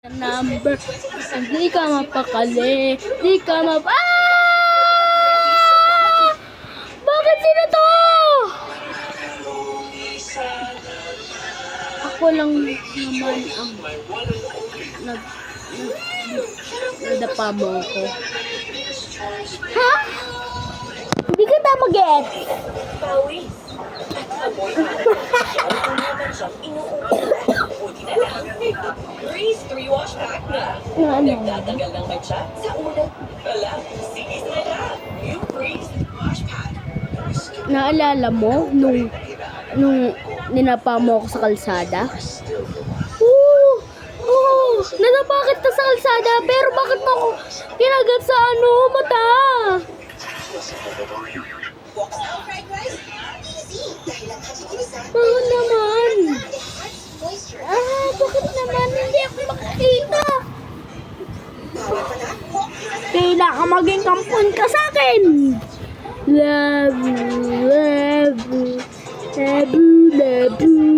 Number. Hindi ka mapakali. Hindi ka Bakit sino to? Ako lang naman ang nadapa mo ako. Ha? Hindi kita mag-get. Pawis. At amoy naman siyang inuuwi. Buti na lang. Breeze 3 wash pack na. Ano? Nagtatagal lang ba siya sa unang? Wala. Sige na lang. New Breeze wash pack. Naalala mo nung ninapa mo ako sa kalsada? Nadapa kita sa kalsada, pero bakit mo ako kinagat sa mata? Bakit naman? Bakit naman? Hindi ako makakita. Kailangan maging kampon ka sa akin. Love, love, love, love.